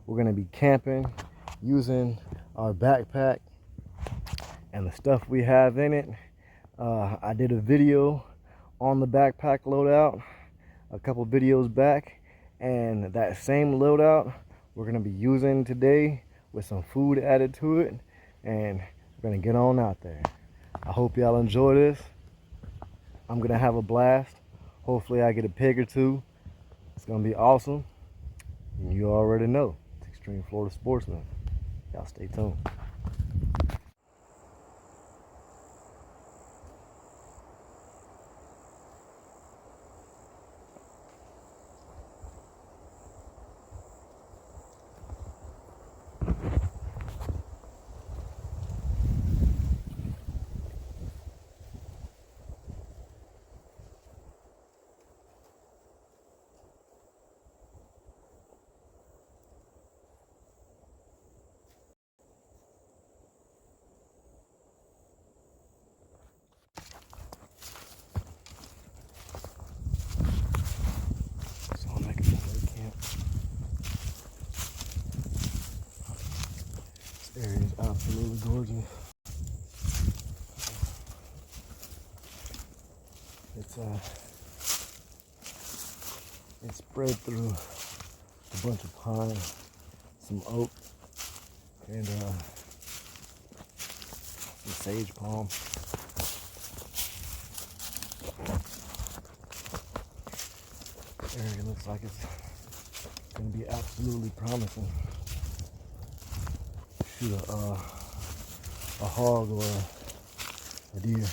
we're gonna be camping using our backpack and the stuff we have in it. I did a video on the backpack loadout a couple videos back, and that same loadout we're gonna be using today with some food added to it, and we're gonna get on out there. I hope y'all enjoy this. I'm gonna have a blast. Hopefully I get a pig or two. It's gonna be awesome. And you already know, it's Extreme Florida Sportsman. Y'all stay tuned. This area is absolutely gorgeous. It's spread through a bunch of pine, some oak, and some sage palm. This area looks like it's going to be absolutely promising. Shoot a hog or a deer.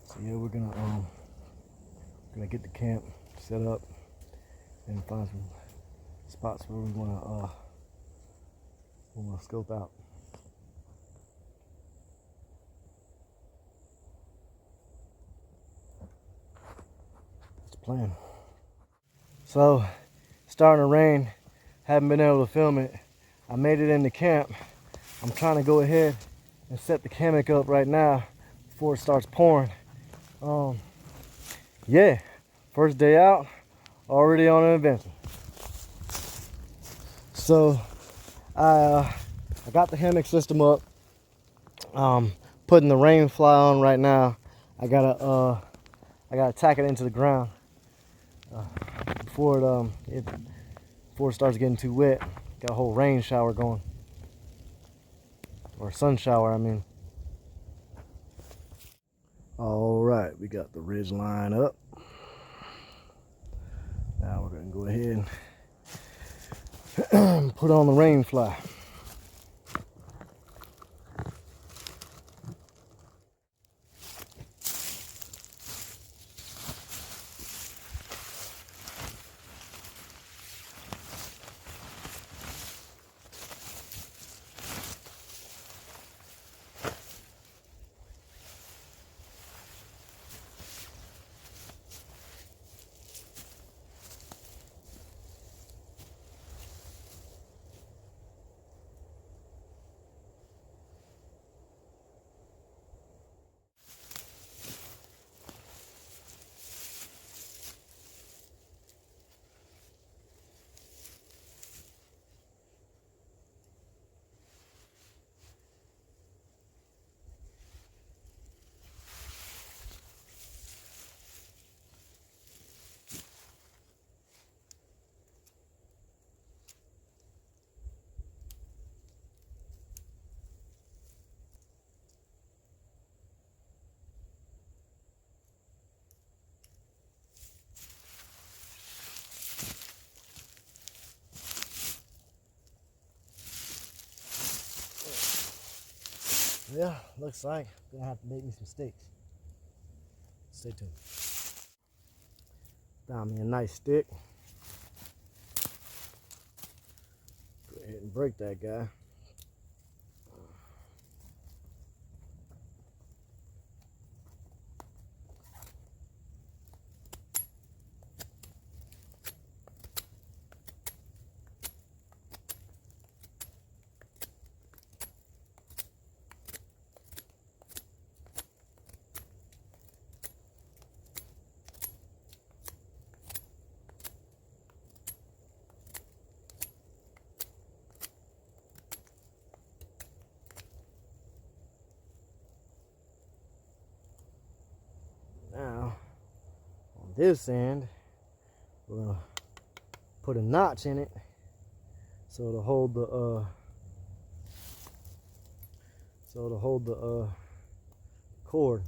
So yeah, we're gonna get the camp set up and find some spots where we wanna scope out. That's the plan. So, starting to rain. Haven't been able to film it. I made it into camp. I'm trying to go ahead and set the hammock up right now before it starts pouring. Yeah, first day out, already on an adventure. So I got the hammock system up. Putting the rain fly on right now. I gotta tack it into the ground before it starts getting too wet. Got a whole rain shower going, or sun shower, I mean. All right, we got the ridge line up. Now we're gonna go ahead and put on the rain fly. Yeah, looks like I'm gonna have to make me some steaks. Stay tuned. Found me a nice stick. Go ahead and break that guy. this end, we're gonna put a notch in it so it'll hold the cord.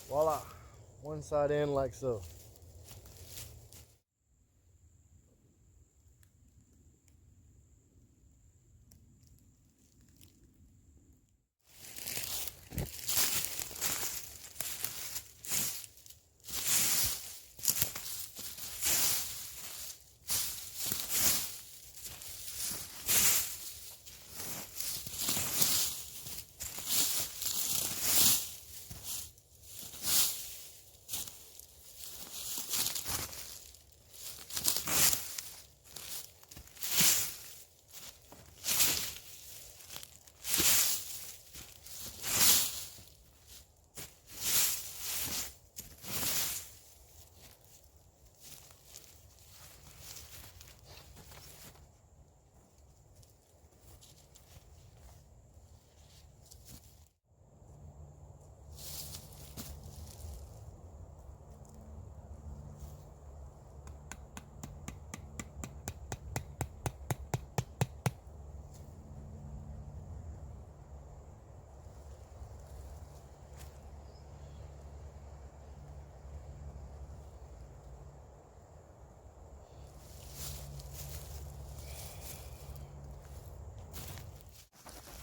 Voila, one side in like so.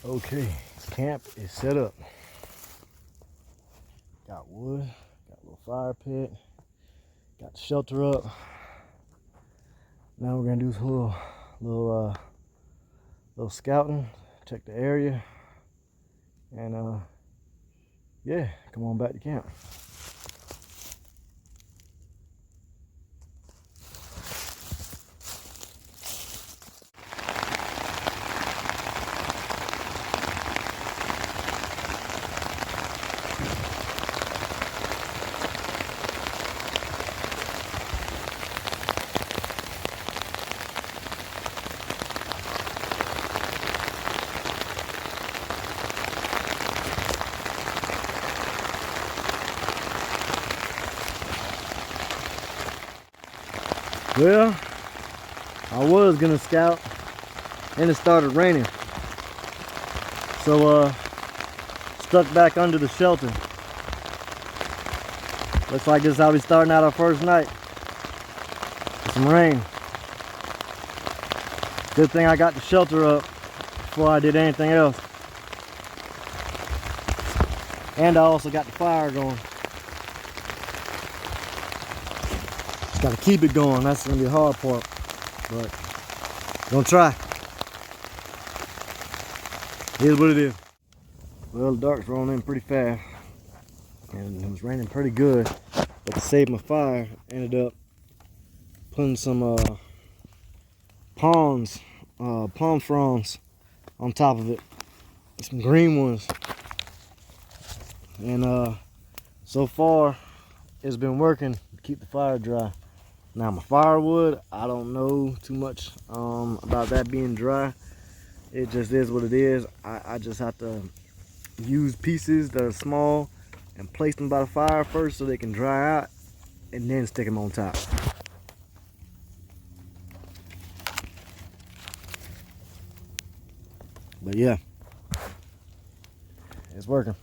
Okay, camp is set up. Got wood, got a little fire pit, got the shelter up. Now we're gonna do some little scouting, check the area, and yeah, come on back to camp. Well, I was gonna scout and it started raining. So stuck back under the shelter. Looks like this is how we starting out our first night. With some rain. Good thing I got the shelter up before I did anything else. And I also got the fire going. Just gotta keep it going. That's gonna be the hard part. But gonna try. Here's what it is. Well, the dark's rolling in pretty fast. And it was raining pretty good. But to save my fire, I ended up putting some palm fronds on top of it. Some green ones. And so far it's been working to keep the fire dry. Now my firewood, I don't know too much about that being dry. It just is what it is. I just have to use pieces that are small and place them by the fire first so they can dry out, and then stick them on top. But yeah, it's working.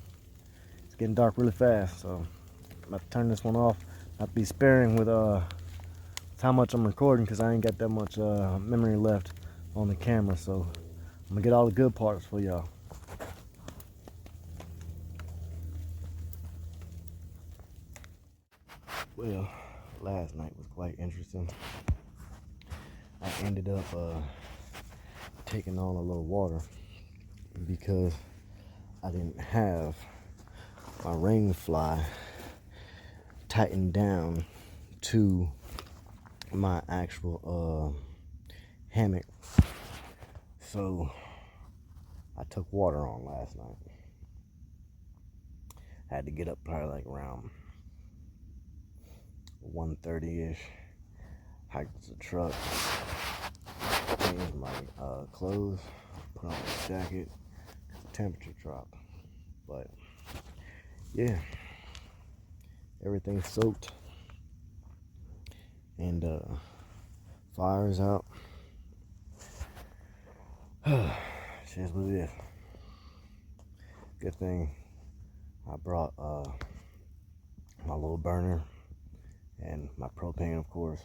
It's getting dark really fast, so I'm about to turn this one off. I have to be sparing with how much I'm recording because I ain't got that much memory left on the camera, so I'm gonna get all the good parts for y'all. Well, last night was quite interesting. I ended up taking on a little water because I didn't have my rain fly tightened down to my actual hammock. So I took water on last night. Had to get up probably like around 1:30-ish, hiked to the truck, changed my clothes, put on a jacket, the temperature dropped. But yeah, everything's soaked and fire's out. It's what it is. Good thing I brought my little burner and my propane, of course,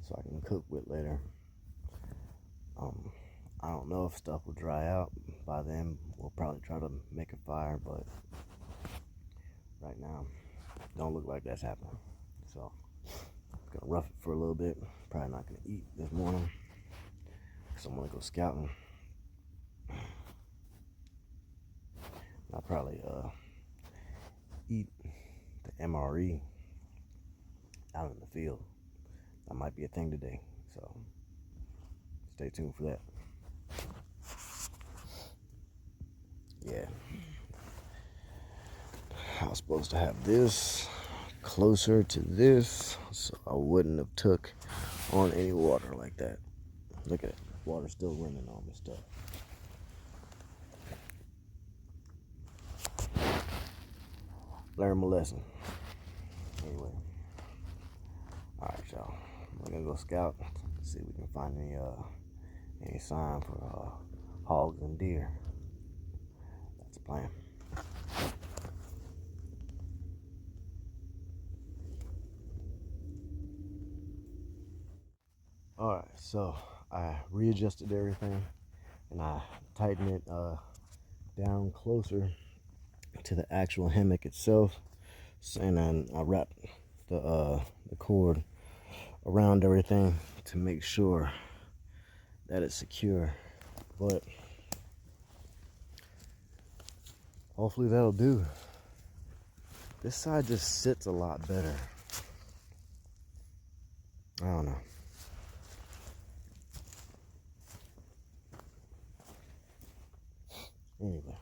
so I can cook with later. I don't know if stuff will dry out by then. We'll probably try to make a fire, but right now don't look like that's happening. So gonna rough it for a little bit. Probably not gonna eat this morning because I'm gonna go scouting. I'll probably eat the MRE out in the field. That might be a thing today, so stay tuned for that. Yeah, I was supposed to have this closer to this, so I wouldn't have took on any water like that. Look at it, water still running on my stuff. Learn my lesson. Anyway, all right, y'all. We're gonna go scout, see if we can find any sign for hogs and deer. That's the plan. All right, so I readjusted everything and I tightened it down closer to the actual hammock itself, and then I wrapped the cord around everything to make sure that it's secure. But hopefully that'll do. This side just sits a lot better. I don't know. Anyway,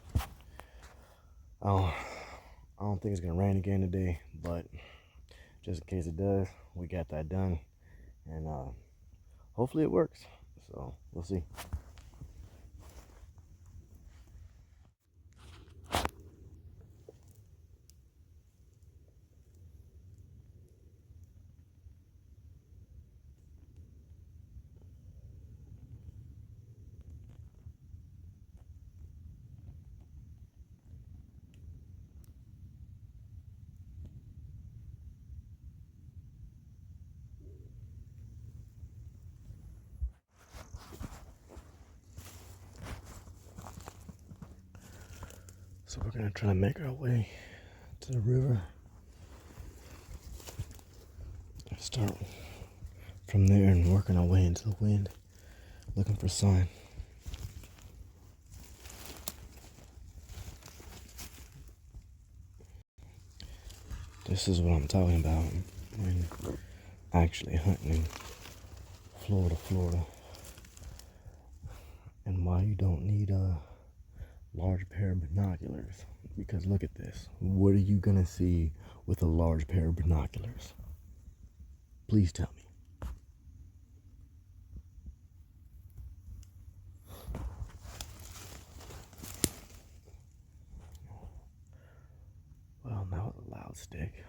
I don't think it's gonna rain again today, but just in case it does, we got that done, and hopefully it works. So we'll see. So we're gonna try to make our way to the river. Start from there and working our way into the wind, looking for sign. This is what I'm talking about when actually hunting in Florida, and why you don't need a large pair of binoculars. Because look at this. What are you gonna see with a large pair of binoculars? Please tell me. Well, now it's a loud stick.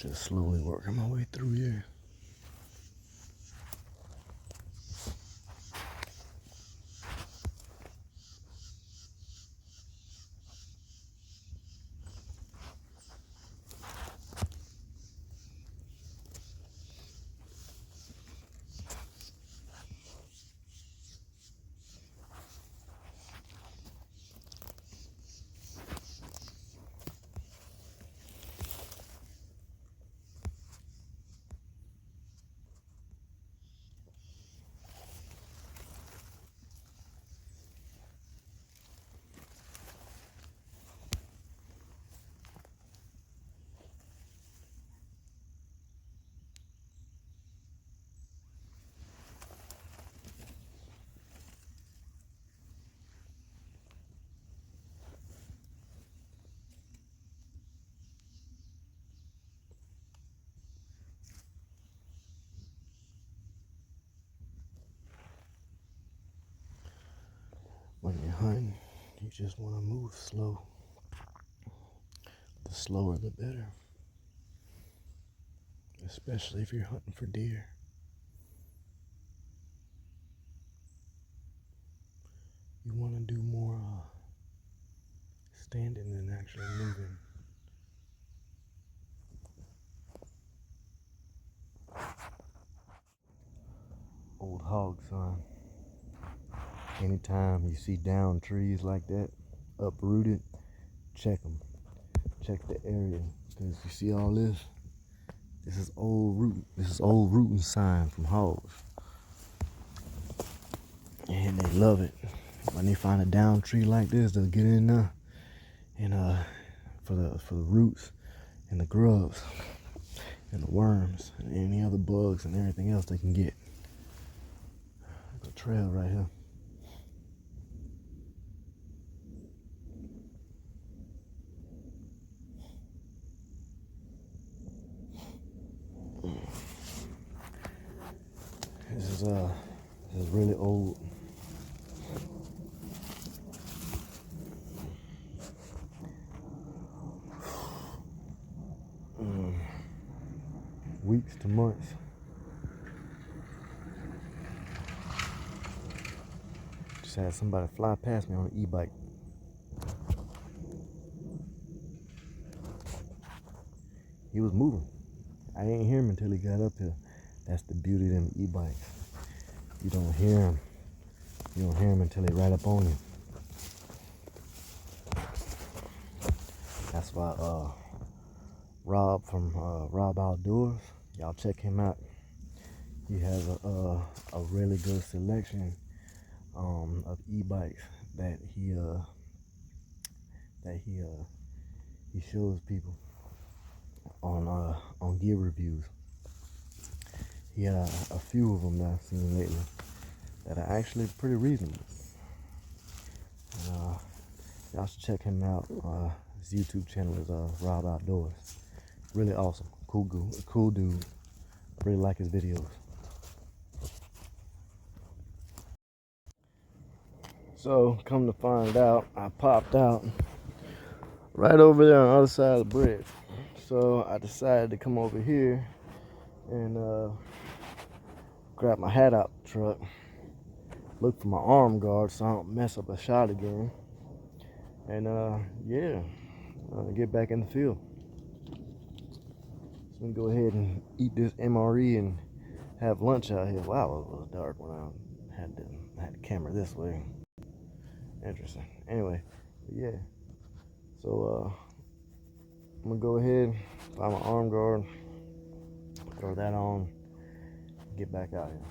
Just slowly working my way through here. When you're hunting, you just want to move slow. The slower the better. Especially if you're hunting for deer. You want to do more standing than actually moving. Old hog sign. Anytime you see down trees like that, uprooted, check them. Check the area, because you see all this. This is old root. This is old rooting sign from hogs, and they love it. When they find a down tree like this, they'll get in there and for the roots and the grubs and the worms and any other bugs and everything else they can get. There's a trail right here. This is really old. Weeks to months. Just had somebody fly past me on an e-bike. He was moving. I didn't hear him until he got up here. That's the beauty of them e-bikes. You don't hear him. You don't hear him until he right up on you. That's why Rob from Rob Outdoors, y'all check him out. He has a really good selection of e-bikes that he shows people on gear reviews. He had a few of them that I've seen lately that are actually pretty reasonable. Y'all should check him out. His YouTube channel is Rob Outdoors. Really awesome, cool dude. Really like his videos. So come to find out, I popped out right over there on the other side of the bridge. So I decided to come over here and grab my hat out the truck, look for my arm guard so I don't mess up a shot again, and get back in the field. So we can go ahead and eat this MRE and have lunch out here. Wow, it was dark when I had the camera this way. Interesting. Anyway, yeah. So I'm gonna go ahead, find my arm guard, throw that on, get back out here.